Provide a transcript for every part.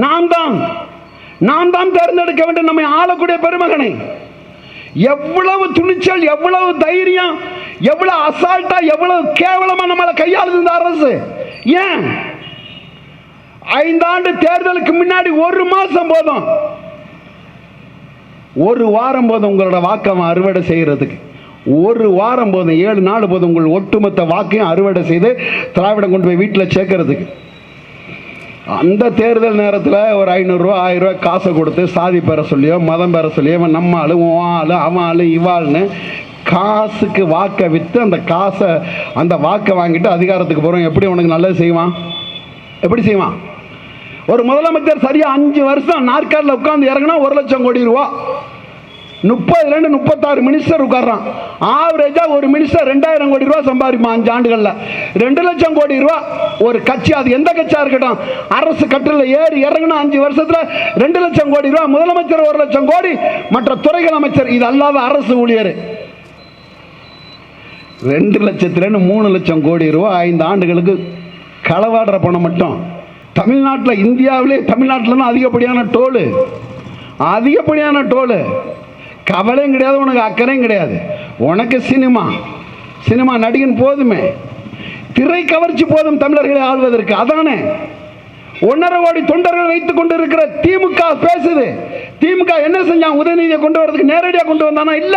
நாம் தான் தேர்ந்தெடுக்க வேண்டும் நம்மை ஆளக்கூடிய பெருமகனை. எவ்வளவு துணிச்சல், எவ்வளவு தைரியம், எவ்வளவு அசால்ட்டா, எவ்வளவு கேவலமா நம்மளை கையாளுது இந்த அரசு. ஏன் 5 ஆண்டு தேர்தலுக்கு முன்னாடி 1 மாசம் போதும், 1 வாரம் போதும் உங்களோட வாக்கம் அறுவடை செய்யறதுக்கு. 1 வாரம் போதும், 7 நாள் போதும் உங்கள் ஒட்டுமொத்த வாக்கையும் அறுவடை செய்து திராவிடம் கொண்டு போய் வீட்டில் சேர்க்கறதுக்கு. அந்த தேர்தல் நேரத்தில் ஒரு 500 ரூபா 1000 ரூபா காசை கொடுத்து சாதி பெற சொல்லியோ மதம் பெற சொல்லியோ நம்ம ஆளு உன் ஆளு அவன் ஆளு இவாள்னு காசுக்கு வாக்கை விற்று அந்த வாக்கை வாங்கிட்டு அதிகாரத்துக்கு போகிறோம். எப்படி உனக்கு நல்லது செய்வான்? எப்படி செய்வான்? ஒரு முதலமைச்சர் சரியா 5 வருஷம் நாற்காலில் உட்கார்ந்து இறங்கினா 1 லட்சம் கோடி ரூபா, 30லேருந்து 36 மினிஸ்டர் உட்கார்றான். ஆவரேஜா ஒரு மினிஸ்டர் 2000 கோடி ரூபா சம்பாதிப்பான் 5 ஆண்டுகள்ல. 2 லட்சம் கோடி ரூபா ஒரு கட்சி, அது எந்த கட்சியா இருக்கட்டும், அரசு கட்டில ஏறி இறங்கினா 5 வருஷத்துல 2 லட்சம் கோடி ரூபா. முதலமைச்சர் 1 லட்சம் கோடி, மற்ற துறைகள் அமைச்சர், இது அல்லாத அரசு ஊழியர் 2 லட்சத்திலேருந்து 3 லட்சம் கோடி ரூபா 5 ஆண்டுகளுக்கு களவாடுற பணம் மட்டும். தமிழ்நாட்டில், இந்தியாவிலே தமிழ்நாட்டில் தான் அதிகப்படியான டோலு. கவலையும் கிடையாது, உனக்கு அக்கறையும் கிடையாது. உனக்கு சினிமா நடிகன் போதுமே, திரை கவர்ச்சி போதும் தமிழர்களை ஆள்வதற்கு. அதானே 1.5 கோடி தொண்டர்கள் வைத்துக் கொண்டு இருக்கிற திமுக பேசுது. திமுக என்ன செஞ்சான்? உதயநிதியை கொண்டு வரதுக்கு நேரடியாக கொண்டு வந்தானா? இல்ல,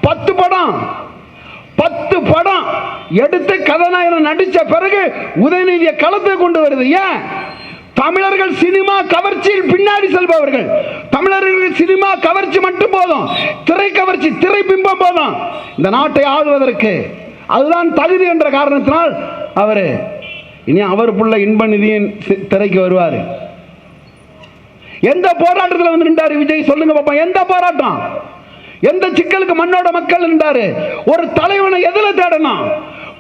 10 படம் எடுத்து கதாநாயகன் நடிச்ச பிறகு உதயநிதியை களத்தை கொண்டு வருது. ஏன்? தமிழர்கள் சினிமா கவர்ச்சியில் பின்னாடி செல்பவர்கள். தமிழர்கள் சினிமா கவர்ச்சி மட்டும் போதும், திரை கவர்ச்சி, திரை பிம்பம் போதும் இந்த நாட்டை ஆளுவதற்கு. அதுதான் தகுதி என்ற காரணத்தினால் அவர் புள்ள இன்ப நிதியின் திரைக்கு வருவார். எந்த போராட்டத்தில் வந்து நின்றாரு விஜய்? சொல்லுங்க பாப்பா, எந்த போராட்டம்? எந்த சிக்கலுக்கு மண்ணோட மக்கள் நின்றாரு? ஒரு தலைவனை எதுல தேடணும்?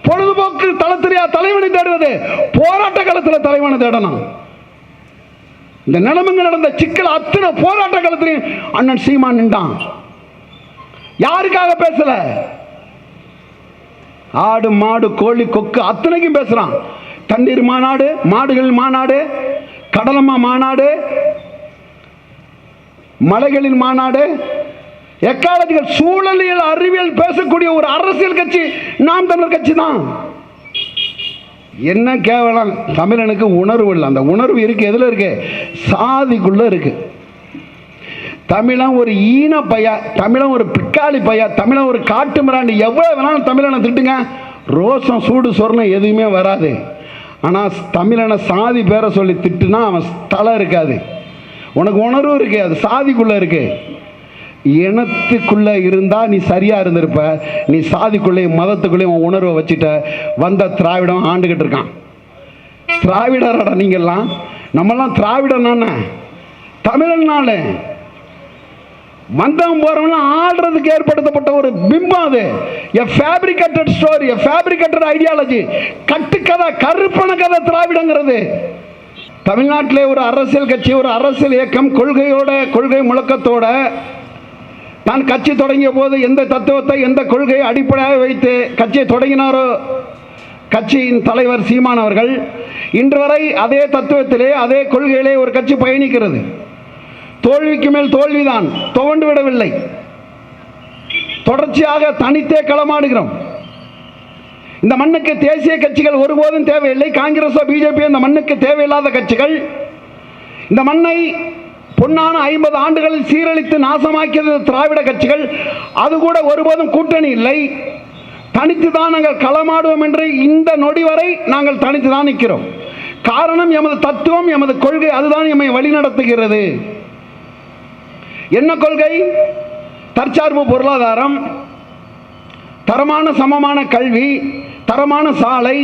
பொழுதுபோக்கு தளத்திலேயா தலைவனை தேடுவது? போராட்ட காலத்தில் தலைவனை தேடணும். இந்த நிலைமைங்க நடந்த சிக்கல் அத்தனை போராட்ட காலத்திலையும் அண்ணன் சீமான் நின்றான். யாருக்காக பேசல? ஆடு மாடு கோழி கொக்கு அத்தனைக்கும் பேசுறான். தண்ணீர் மாநாடு, மாடுகள் மாநாடு, கடலம்மா மாநாடு, மலைகளின் மாநாடு, எக்காலஜிகள், சூழலியல் அறிவியல் பேசக்கூடிய ஒரு அரசியல் கட்சி நாம் தமிழர் கட்சி தான். என்ன கேவலம்! தமிழனுக்கு உணர்வு இல்லை. அந்த உணர்வு இருக்கு, எதுல இருக்கு? சாதிக்குள்ள இருக்கு. தமிழன் ஒரு ஈன பைய, தமிழன் ஒரு பிக்காளி பைய, தமிழன் ஒரு காட்டு மிராண்டி. எவ்வளவு வேணாலும் தமிழனை திட்டுங்க, ரோசம் சூடு சொர்ணம் எதுவுமே வராது. ஆனால் தமிழனை சாதி பேரை சொல்லி திட்டுனா அவன் தலை இருக்காது. உனக்கு உணர்வு இருக்கு, அது சாதிக்குள்ள இருக்கு. இனத்துக்குள்ள இருந்தா நீ சரியா இருந்திருப்ப. நீ சாதிக்குள்ளேயும் மதத்துக்குள்ளேயும் உணர்வை வச்சுட்ட வந்த திராவிடம் ஆண்டுகிட்டு இருக்கான். திராவிடராடா நீங்கெல்லாம். நம்மெல்லாம் திராவிடனான தமிழனால வந்தவன் போறவன் ஆடுறதுக்கு ஏற்படுத்தப்பட்ட ஒரு பிம்பம். அது ஃபேப்ரிகேட்டட் ஸ்டோரி, ஃபேப்ரிகேட்டட் ஐடியாலஜி, கட்டுக்கதை, கருப்பண கதை திராவிடங்கிறது. தமிழ்நாட்டிலே ஒரு அரசியல் கட்சி, ஒரு அரசியல் இயக்கம் கொள்கை முழக்கத்தோட தான் கட்சி தொடங்கிய போது எந்த தத்துவத்தை, எந்த கொள்கையை அடிப்படையாக வைத்து கட்சியை தொடங்கினாரோ கட்சியின் தலைவர் சீமான் அவர்கள், இன்று வரை அதே தத்துவத்திலே, அதே கொள்கையிலே ஒரு கட்சி பயணிக்கிறது. தோல்விக்கு மேல் தோல்விதான், துவண்டு விடவில்லை. தொடர்ச்சியாக தனித்தே களமாடுகிறோம். இந்த மண்ணுக்கு தேசிய கட்சிகள் ஒருபோதும் தேவையில்லை. காங்கிரஸோ பிஜேபியோ இந்த மண்ணுக்கு தேவையில்லாத கட்சிகள். இந்த மண்ணை பொன்னான 50 ஆண்டுகளில் சீரழித்து நாசமாக்கியது திராவிட கட்சிகள். அது கூட ஒருபோதும் கூட்டணி இல்லை. தனித்துதான் நாங்கள் களமாடுவோம் என்று இந்த நொடி வரை நாங்கள் தனித்துதான் நிற்கிறோம். காரணம் எமது தத்துவம், எமது கொள்கை, அதுதான் எம்மை வழிநடத்துகிறது. என்ன கொள்கை? தற்சார்பு பொருளாதாரம், தரமான சமமான கல்வி, தரமான சாலை,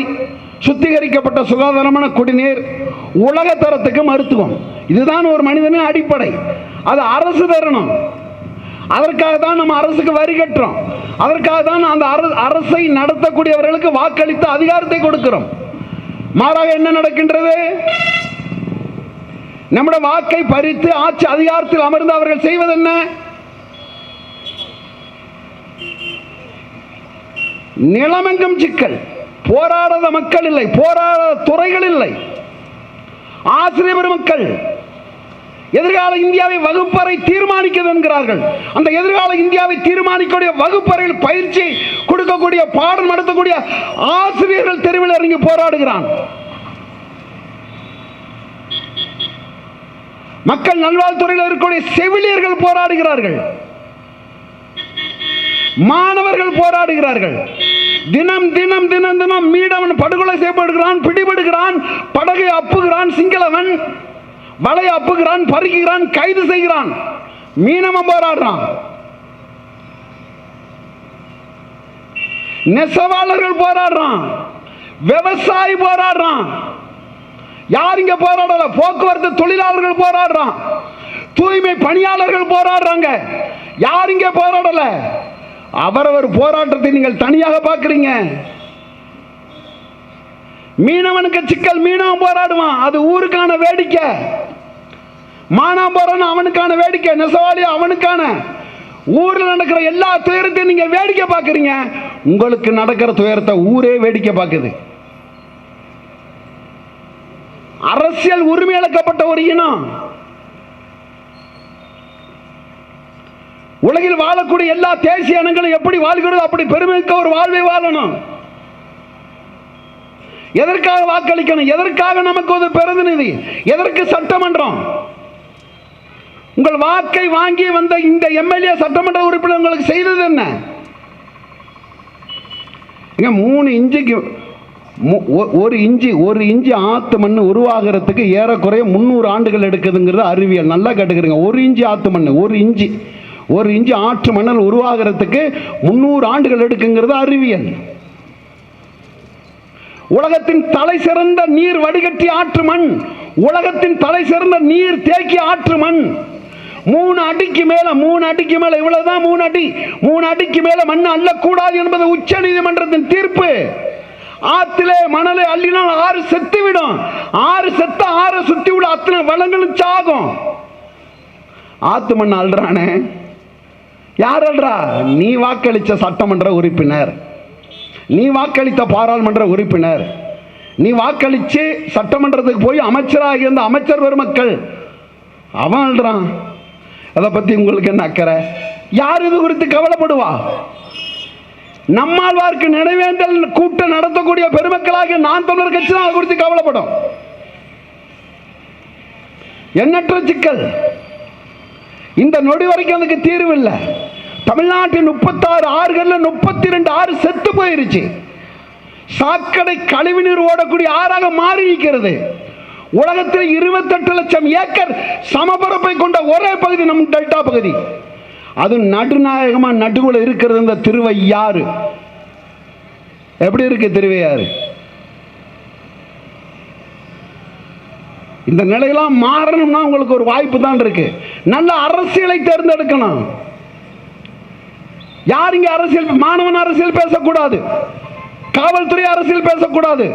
சுத்திகரிக்கப்பட்ட சுகாதாரமான குடிநீர், உலக தரத்துக்கு மருத்துவம். இதுதான் ஒரு மனிதனின் அடிப்படை. அது அரசு தரணும். அதற்காக தான் நம்ம அரசுக்கு வரி கட்டுறோம். அதற்காக தான் அந்த அரசை நடத்தக்கூடியவர்களுக்கு வாக்களித்து அதிகாரத்தை கொடுக்கிறோம். மாறாக என்ன நடக்கின்றது? நம்முடைய வாக்கை பறித்து ஆட்சி அதிகாரத்தில் அமர்ந்து அவர்கள் செய்வது என்ன? நிலமெங்கும் சிக்கல். போராடாத மக்கள் இல்லை, போராடாத துறைகள் இல்லை. ஆசிரியர் பெருமக்கள் எதிர்கால இந்தியாவை வகுப்பறை தீர்மானிக்கிறது என்கிறார்கள். அந்த எதிர்கால இந்தியாவை தீர்மானிக்கக்கூடிய வகுப்பறையில் பயிற்சி கொடுக்கக்கூடிய, பாடம் நடத்தக்கூடிய ஆசிரியர்கள் தெருவில் இறங்கி போராடுகிறான். மக்கள் நல்வாழ்வுத்துறையில் இருக்கக்கூடிய செவிலியர்கள் போராடுகிறார்கள், மாணவர்கள் போராடுகிறார்கள். தினம் தினம் தினம் தினம் மீனவன் படுகொலை செய்யப்படுகிறான், பிடிபடுகிறான், படகை அப்புகிறான், சிங்களவன் வலை அப்புகிறான், பறிக்கிறான், கைது செய்கிறான். மீனவன் போராடுறான், நெசவாளர்கள் போராடுறான், விவசாயி போராடுறான். யார் இங்க போராடல? போக்குவரத்து தொழிலாளர்கள் போராடுறான், தூய்மை பணியாளர்கள் போராடுறாங்க. யார் இங்க போராடல? அவரவர் போராட்டத்தை நீங்கள் தனியாக பார்க்கிறீங்க. மீனவனுக்கு சிக்கல், மீனவன் போராடுவான், அது ஊருக்கான வேடிக்கை. மானாம் போறான், அவனுக்கான வேடிக்கை. நெசவாளி அவனுக்கான. ஊரில் நடக்கிற எல்லா துயரத்தையும் நீங்க வேடிக்கை பார்க்கிறீங்க. உங்களுக்கு நடக்கிற துயரத்தை ஊரே வேடிக்கை பார்க்குது. அரசியல் உரிமை இழக்கப்பட்ட ஒரு இனம். உலகில் வாழக்கூடிய எல்லா தேசிய இனங்களும் எப்படி வாழ்கிறதோ அப்படி பெருமைக்க ஒரு வாழ்வை வாழணும். எதற்காக வாக்களிக்கணும்? எதற்காக நமக்கு ஒரு பிரதிநிதி? எதற்கு சட்டமன்றம்? உங்கள் வாக்கை வாங்கி வந்த இந்த எம்எல்ஏ சட்டமன்ற உறுப்பினர் உங்களுக்கு செய்தது என்ன? 3 இன்ச்சுக்கு ஒரு இன்ச்சு ஆத்து மண் உருவாகிறதுக்கு ஏறக்குறைய 300 ஆண்டுகள் எடுக்குதுங்கிறது அறிவியல். நல்லா கேட்டுக்கிறீங்க. 1 இன்ச்சு ஆத்து மண், ஒரு இன்ச்சு ஆற்று மணல் உருவாகிறதுக்கு 300 ஆண்டுகள் எடுக்குங்கிறது அறிவியல். உலகத்தின் தலை சிறந்த நீர் வடிகட்டி ஆற்று மண், உலகத்தின் தலை சிறந்த நீர் தேக்கி ஆற்று மண். 3 அடிக்கு மேல இவ்வளவுதான் 3 அடிக்கு மேல மண் அள்ளக்கூடாது என்பது உச்ச நீதிமன்றத்தின் தீர்ப்பு. ஆத்திலே மணலை அள்ளினால் 6 செத்து விடும். 6 செத்த 6 சுத்தி விட அத்தனை வளங்களும் சாகும். ஆத்து மண் அள்ளுறானே, யார் அல்றா? நீ வாக்களித்த சட்டமன்ற உறுப்பினர், நீ வாக்களித்த பாராளுமன்ற உறுப்பினர், நீ வாக்களித்து சட்டமன்றத்துக்கு போய் அமைச்சராக இருந்த அமைச்சர் பெருமக்கள், அவன் அல்றான். அதை பத்தி உங்களுக்கு என்ன அக்கறை? யார் இது குறித்து கவலைப்படுவா? நம்மாழ்வார்க்கு நினைவேந்தல் கூட்டம் நடத்தக்கூடிய பெருமக்களாக நான் தமிழர் கட்சி தான் அது குறித்து கவலைப்படும். எண்ணற்ற சிக்கல். இந்த நொடி வரைக்கும் அதுக்கு தீர்வு இல்லை. தமிழ்நாட்டின் 36 ஆறுகளில் 32 ஆறு செத்து போயிருச்சு. சாக்கடை கழிவுநீர் ஓடக்கூடிய ஆறாக மாறி இருக்கிறது. உலகத்தில் 28 லட்சம் ஏக்கர் சமபரப்பை கொண்ட ஒரே பகுதி நம் டெல்டா பகுதி. அது நடுநாயகமா நடுவுல இருக்கிறது இந்த திருவையாறு. எப்படி இருக்கு திருவையாறு? இந்த நிலையெல்லாம் மாறணும்னா உங்களுக்கு ஒரு வாய்ப்பு தான் இருக்கு. நல்ல அரசியலை தேர்ந்தெடுக்கணும். யார் இங்க அரசியல்? மாணவன் அரசியல் பேசக்கூடாது, காவல்துறை அரசியல் பேசக்கூடாது,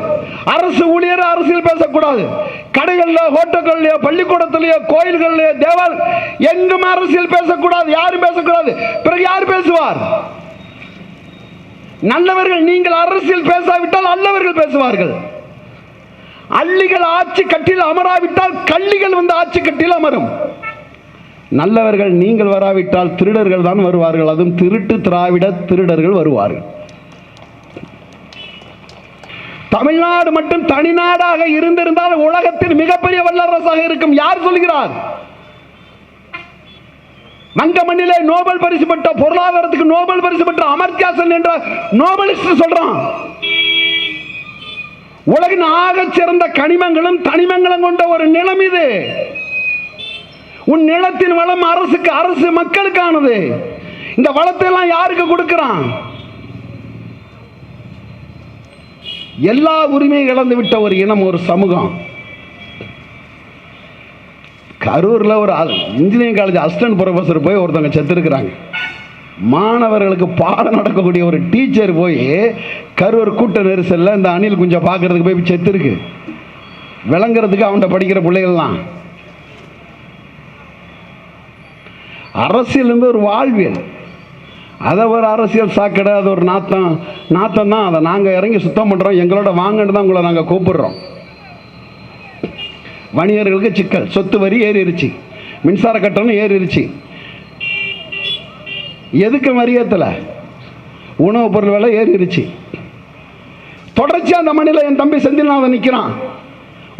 அரசு ஊழியர் அரசியல் பேசக்கூடாது, கடைகள்ல, ஹோட்டல்கள்லயோ, பள்ளிக்கூடத்திலேயோ, கோயில்கள்லயோ, தேவால் எங்கும் அரசியல் பேசக்கூடாது. யாரும் பேசக்கூடாது. பிறகு யார் பேசுவார்? நல்லவர்கள். நீங்கள் அரசியல் பேசாவிட்டால் நல்லவர்கள் பேசுவார்கள். அள்ளிகள் ஆட்சி கட்டில் அமராவிட்டால் கள்ளிகள் வந்து ஆட்சி கட்டில் அமரும். நல்லவர்கள் நீங்கள் வராவிட்டால் திருடர்கள் தான் வருவார்கள். அதுவும் திருட்டு திராவிட திருடர்கள் வருவார்கள். தமிழ்நாடு மட்டும் தனிநாடாக இருந்திருந்தால் உலகத்தின் மிகப்பெரிய வல்லரசாக இருக்கும். யார் சொல்கிறார்? வங்க மண்ணிலே நோபல் பரிசு பெற்ற, பொருளாதாரத்துக்கு நோபல் பரிசு பெற்ற அமர்த்தியா சென் என்ற நோபலிஸ்ட் சொல்றான். உலகின் ஆக சிறந்த கனிமங்களும் தனிமங்களும் கொண்ட ஒரு நிலம் இது. உன் நிலத்தின் வளம் அரசுக்கு, அரசு மக்களுக்கானது. இந்த வளத்தை எல்லாம் யாருக்கு கொடுக்கிறான்? எல்லா உரிமையும் இழந்து விட்ட ஒரு இனம், ஒரு சமூகம். கரூரில் ஒரு இன்ஜினியரிங் காலேஜ் அசிஸ்டன்ட் ப்ரொஃபஸர் போய் ஒருத்தவங்க செத்து இருக்கிறாங்க. மாணவர்களுக்கு பாடம் நடக்கக்கூடிய ஒரு டீச்சர் போய் கரூர் கூட்ட நெரிசலில் இந்த அணில் குஞ்சை பார்க்கறதுக்கு போய் செத்து இருக்கு. விளங்குறதுக்கு அவன்கிட்ட படிக்கிற பிள்ளைகள்லாம். அரசியல் ஒரு வாழ்வியல். அதை ஒரு அரசியல் சாக்கடை, அது ஒரு நாத்தம் தான். அதை நாங்கள் இறங்கி சுத்தம் பண்ணுறோம், எங்களோட வாங்கன்னு தான் உங்களை நாங்கள் கூப்பிடுறோம். வணிகர்களுக்கு சிக்கல், சொத்து வரி ஏறிடுச்சு. மின்சார கட்டணம் ஏறிடுச்சு. எதுக்கு மரியத்தில் உணவுப் பொருள் விலை ஏறிடுச்சு. தொடர்ச்சியாக அந்த மண்ணில் என் தம்பி செந்தில்நாதன் நிற்கிறான்.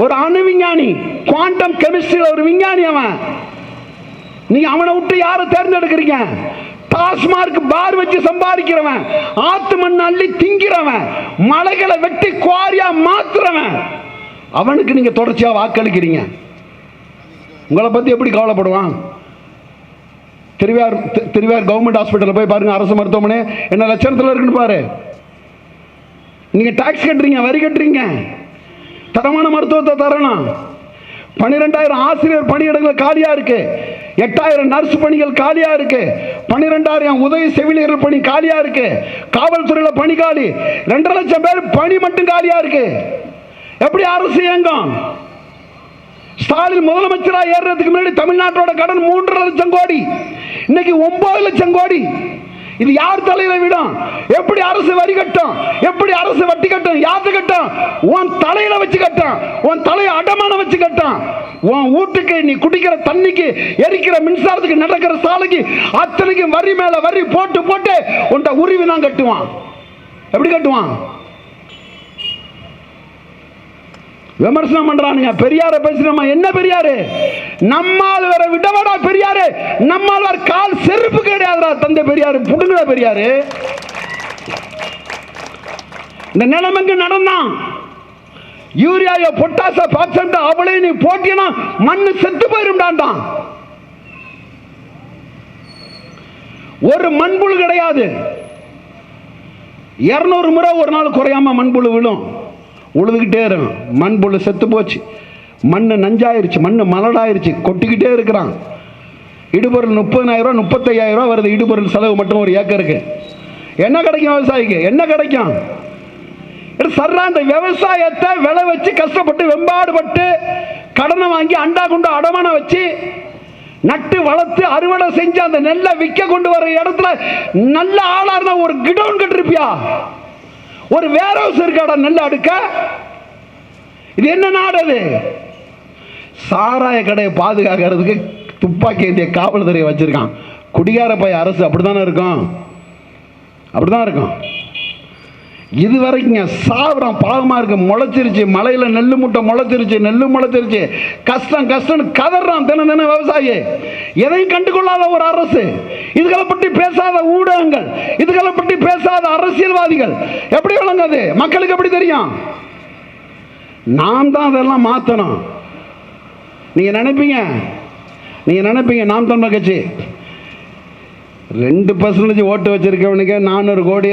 ஒரு அணு விஞ்ஞானி, குவாண்டம் கெமிஸ்ட்ரியில் ஒரு விஞ்ஞானி அவன். நீங்க அவனை விட்டு யாரை தேர்ந்தெடுக்கிறீங்க? டாஸ்மார்க் பார் வச்சு சம்பாதிக்கிறவன், ஆத்து மண் அள்ளி திங்கிறவன், மலைகளை வெட்டி குவாரியா மாத்துறவன், அவனுக்கு நீங்க தொடர்ச்சியா வாக்களிக்கிறீங்க. உங்களை பத்தி எப்படி கவலைப்படுவான்? திருவையார் கவர்மெண்ட் ஹாஸ்பிட்டல் போய் பாருங்க, அரசு மருத்துவமனை என்ன லட்சணத்தில் இருக்குன்னு பாரு. நீங்க டாக்ஸ் கட்டுறீங்க, வரி கட்டுறீங்க, தரமான மருத்துவத்தை தரணும். 12,000 ஆசிரியர் பணியிடங்கள் காலியா இருக்கு, 8,000 நர்ஸ் பணிகள் காலியா இருக்கு, 12,000 உதவி செவிலியர்கள் பணி காலியா இருக்கு, காவல்துறையில் பணி காலி, 2.5 லட்சம் பேர் பணி மட்டும் காலியா இருக்கு. எப்படி அரசு இயங்கும்? ஸ்டாலின் முதலமைச்சராக ஏறுறதுக்கு முன்னாடி தமிழ்நாட்டோட கடன் 3.5 லட்சம் கோடி, இன்னைக்கு 9 லட்சம் கோடி. இது யார் தலையில விடும்? எப்படி அரசு வரி கட்டும்? எப்படி அரசு வட்டி கட்டும்? யாரு கட்டும்? உன் தலையில வச்சு கட்டும், உன் தலையை அடமான வச்சு கட்டும். உன் வீட்டுக்கு, நீ குடிக்கிற தண்ணிக்கு, எரிக்கிற மின்சாரத்துக்கு, நடக்கிற சாலைக்கு அத்தனைக்கும் வரி மேல வரி போட்டு போட்டு உன்ட உரிமை தான் கட்டுவான். எப்படி கட்டுவான்? விமர்சனம் பண்றானுங்க. பெரியார பேசுறோமா? என்ன பெரியாரு? நம்மால் வர விடவடா பெரியாரு. நம்மால் வர கால் செருப்பு கிடையாதுடா தந்தை பெரியாரு. புடுங்கடா பெரியாரு. இந்த நிலைமைக்கு நடந்தான். யூரியா பொட்டாச பாக்சண்ட் அவளே நீ போட்டினா மண்ணு செத்து போயிரும்டான். ஒரு மண்புழு கிடையாது. 200 முறை ஒரு நாள் குறையாம மண்புழு விழும். உழுதுகிட்டே இருக்கும். மண்புழு செத்து போச்சு, மண்ணு நஞ்சாயிருச்சு, மண்ணு மலடாயிருச்சு, கொட்டிக்கிட்டே இருக்கிறான். இடுபொருள் 30,000 ரூபா 35,000 ரூபா வருது. இடுபொருள் செலவு மட்டும் ஒரு ஏக்கருக்கு. என்ன கிடைக்கும் விவசாயிக்கு? என்ன கிடைக்கும்? சர்றா அந்த விவசாயத்தை விளை வச்சு கஷ்டப்பட்டு வெம்பாடுபட்டு கடனை வாங்கி அண்டா கொண்டு அடமான வச்சு நட்டு வளர்த்து அறுவடை செஞ்சு அந்த நெல்லை விற்க கொண்டு வர இடத்துல நல்ல ஆளா இருந்தா ஒரு கிடவுன் கட்டிருப்பியா? ஒரு வேர் ஹவுஸ் இருக்காடா நெல் அடுக்க? இது என்ன நாடு? அது சாராய கடையை பாதுகாக்கிறதுக்கு துப்பாக்கி ஏந்திய காவல்துறையை வச்சிருக்கான். குடிகார பைய அரசு அப்படித்தானே இருக்கும், அப்படிதான் இருக்கும். இது வரைக்கும் சாவரம் பாவமா இருக்கு. முளைச்சிருச்சு, மலையில நெல்லு முட்டை முளைச்சிருச்சு, நெல்லு முளைச்சிருச்சு, கஷ்டம் கஷ்டம் கதறான் தினம் தினம் விவசாயி. எதையும் கண்டுகொள்ளாத ஒரு அரசு, இதுகளை பற்றி பேசாத ஊடகங்கள், இதுகளை பற்றி பேசாத அரசியல்வாதிகள் எப்படி வழங்காது? மக்களுக்கு எப்படி தெரியும்? நாம் தான் அதெல்லாம் மாற்றணும். நீங்க நினைப்பீங்க நாம் தமிழர் கட்சி 2% ஓட்டு வச்சிருக்கவனுக்கு 400 கோடி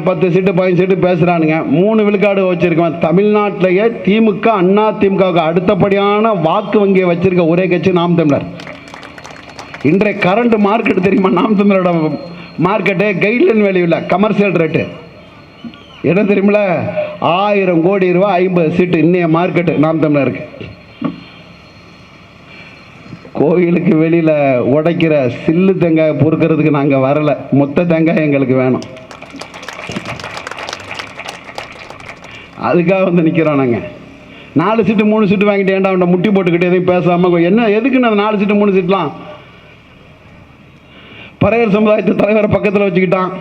10 சீட்டு 15 சீட்டு பேசுறானுங்க. 3 விழுக்காடு வச்சிருக்கவன். தமிழ்நாட்டிலேயே திமுக அண்ணா திமுகவுக்கு அடுத்தபடியான வாக்கு வங்கியை வச்சிருக்க ஒரே கட்சி நாம் தமிழர். இன்றைய கரண்ட் மார்க்கெட் தெரியுமா? நாம் தமிழரோட மார்க்கெட்டு கைட்லைன் வேல்யூ இல்லை, கமர்ஷியல் ரேட்டு என்ன தெரியுமில? 1000 கோடி ரூபா 50 சீட்டு இன்னைய மார்க்கெட்டு நாம் தமிழருக்கு. கோயிலுக்கு வெளியில் உடைக்கிற சில்லு தேங்காய் பொறுக்கிறதுக்கு நாங்கள் வரல, மொத்த தேங்காய் எங்களுக்கு வேணும். அதுக்காக வந்து நிற்கிறோம். நாங்கள் 4 சீட்டு 3 சீட்டு வாங்கிட்டு ஏன்டா அவன் முட்டி போட்டுக்கிட்டு எதையும் பேசாமல் என்ன எதுக்குன்னு அந்த 4 சீட்டு 3 சீட்லாம்? பறையர் சமுதாயத்து தலைவரை பக்கத்தில் வச்சுக்கிட்டான்,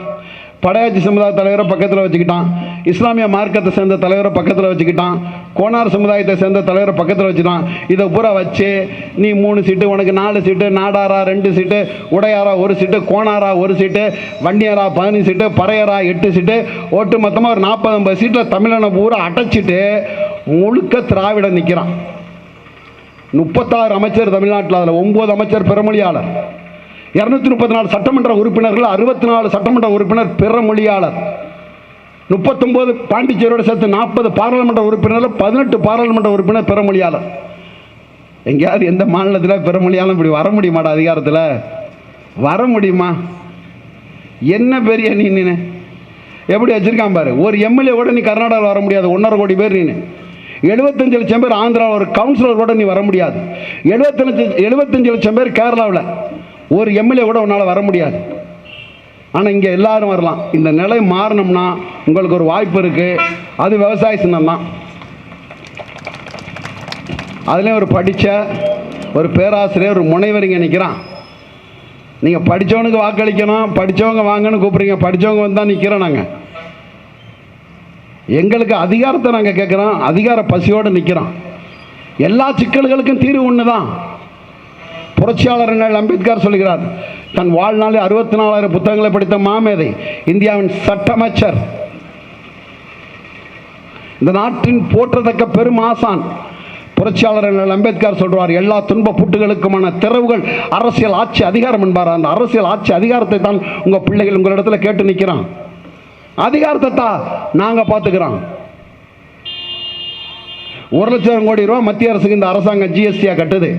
படையாட்சி சமுதாய தலைவரை பக்கத்தில் வச்சுக்கிட்டான், இஸ்லாமிய மார்க்கத்தை சேர்ந்த தலைவரை பக்கத்தில் வச்சுக்கிட்டான், கோனார் சமுதாயத்தை சேர்ந்த தலைவரை பக்கத்தில் வச்சுட்டான். இதை பூரா வச்சு நீ 3 சீட்டு, உனக்கு 4 சீட்டு, நாடாரா 2 சீட்டு, உடையாரா 1 சீட்டு, கோனாரா 1 சீட்டு, வண்டியாரா 15 சீட்டு, பறையரா 8 சீட்டு, ஒட்டு மொத்தமாக ஒரு 40-50 சீட்டில் தமிழனை பூரா அடைச்சிட்டு முழுக்க திராவிடம் நிற்கிறான். 36 அமைச்சர் தமிழ்நாட்டில், அதில் 9 அமைச்சர் பிறமொழியாளர், 234 சட்டமன்ற உறுப்பினர்கள், 64 சட்டமன்ற உறுப்பினர் பிற மொழியாளர், 39 பாண்டிச்சேரியோடு சேர்த்து 40 பாராளுமன்ற உறுப்பினர்கள், 18 பாராளுமன்ற உறுப்பினர் பிற மொழியாளர். எங்கேயாவது எந்த மாநிலத்தில் பிற மொழியாளர் இப்படி வர முடியுமாடா? அதிகாரத்தில் வர முடியுமா? என்ன பெரிய நீ எப்படி வச்சிருக்கான் பாரு. ஒரு எம்எல்ஏ கூட நீ கர்நாடகாவில் வர முடியாது. 1.5 கோடி பேர் நீ. 75 லட்சம் பேர் ஆந்திராவில், ஒரு கவுன்சிலர் கூட நீ வர முடியாது. 75 லட்சம் பேர் கேரளாவில், ஒரு எம்எல்ஏ கூட உன்னால் வர முடியாது. ஆனால் இங்கே எல்லாரும் வரலாம். இந்த நிலை மாறணும்னா உங்களுக்கு ஒரு வாய்ப்பு இருக்குது. அது விவசாய சின்னம் தான். அதுலேயும் ஒரு படித்த ஒரு பேராசிரியர், ஒரு முனைவர் இங்கே நிற்கிறான். நீங்கள் படித்தவனுக்கு வாக்களிக்கணும், படித்தவங்க வாங்கன்னு கூப்பிட்றீங்க. படித்தவங்க வந்தால் நிற்கிறோம். நாங்கள் எங்களுக்கு அதிகாரத்தை நாங்கள் கேட்குறோம், அதிகார பசியோடு நிற்கிறோம். எல்லா சிக்கல்களுக்கும் தீர்வு ஒன்று தான். புரட்சியாளர் அம்பேத்கர் சொல்கிறார், தன் வாழ்நாளில் 64,000 புத்தகங்களை படித்த மாமேதை, இந்தியாவின் சட்டமைச்சர், இந்த நாட்டின் போற்றத்தக்க பெரும் ஆசான் புரட்சியாளர் அம்பேத்கர் சொல்றார், எல்லா துன்ப புட்டுகளுக்குமான திறவுகள் அரசியல் ஆட்சி அதிகாரம் என்பார். அந்த அரசியல் ஆட்சி அதிகாரத்தை தான் உங்க பிள்ளைகள் உங்களிடத்துல கேட்டு நிற்கிறான். அதிகாரத்தை தான் நாங்கள் பார்த்துக்கிறோம். 1,00,000 கோடி ரூபா மத்திய அரசுக்கு இந்த அரசாங்கம் ஜிஎஸ்டியாக கட்டுது.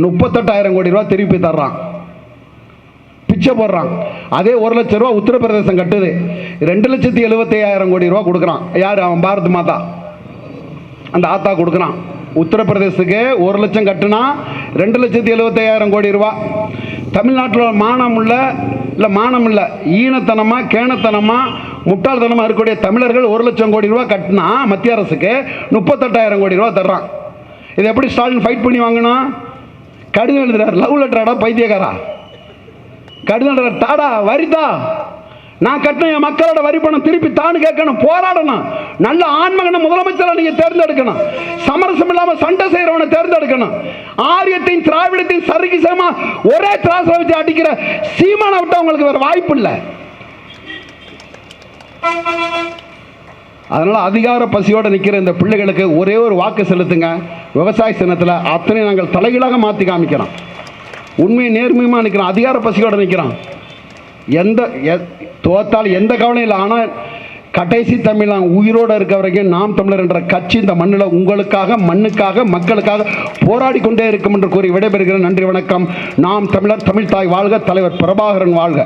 38,000 கோடி ரூபா திருப்பி தர்றான், பிச்சை போடுறான். அதே 1,00,000 ரூபா உத்தரப்பிரதேசம் கட்டுது, 2,75,000 கோடி ரூபா கொடுக்குறான். யார்? அவன் பாரத் மாதா, அந்த ஆத்தா கொடுக்குறான். உத்தரப்பிரதேசத்துக்கு 1 லட்சம் கட்டுனா 2,75,000 கோடி ரூபா. தமிழ்நாட்டில் மானம் இல்லை, ஈனத்தனமா கேணத்தனமா முட்டாள்தனமாக இருக்கக்கூடிய தமிழர்கள் 1 லட்சம் கோடி ரூபா கட்டினா மத்திய அரசுக்கு 38,000 கோடி ரூபா தர்றான். இது எப்படி ஸ்டாலின் ஃபைட் பண்ணி வாங்கணும்? கடிதம் எழுதுறாரு, லவ் லெட்டராடா பைத்தியக்காரா, கடிதம் எழுதுறாரு, தாடா வரிதா, நான் கட்டின என் மக்களோட வரி பணம் திருப்பி தானு கேட்கணும், போராடணும். நல்ல ஆன்மகனை முதலமைச்சரை நீங்க தேர்ந்தெடுக்கணும். சமரசம் இல்லாம சண்டை செய்யறவனை தேர்ந்தெடுக்கணும். ஆரியத்தையும் திராவிடத்தையும் சரிகிசமா ஒரே திராசை வச்சு அடிக்கிற சீமானை விட்டு அவங்களுக்கு வேற வாய்ப்பு இல்லை. அதனால அதிகார பசியோட நிற்கிற இந்த பிள்ளைகளுக்கு ஒரே ஒரு வாக்கு செலுத்துங்க. விவசாய சின்னத்தில் அத்தனை நாங்கள் தலைகீழாக மாற்றி காமிக்கிறோம். உண்மையை நேர்மையுமா நிற்கிறோம், அதிகார பசியோட நிற்கிறோம். தோத்தால் எந்த கவலையும் இல்லை. ஆனால் கடைசி தமிழ் உயிரோடு இருக்க வரைக்கும் நாம் தமிழர் என்ற கட்சி இந்த மண்ணில் உங்களுக்காக, மண்ணுக்காக, மக்களுக்காக போராடி கொண்டே இருக்கும் என்று கூறி விடைபெறுகிறேன். நன்றி, வணக்கம். நாம் தமிழர், தமிழ் தாய் வாழ்க, தலைவர் பிரபாகரன் வாழ்க.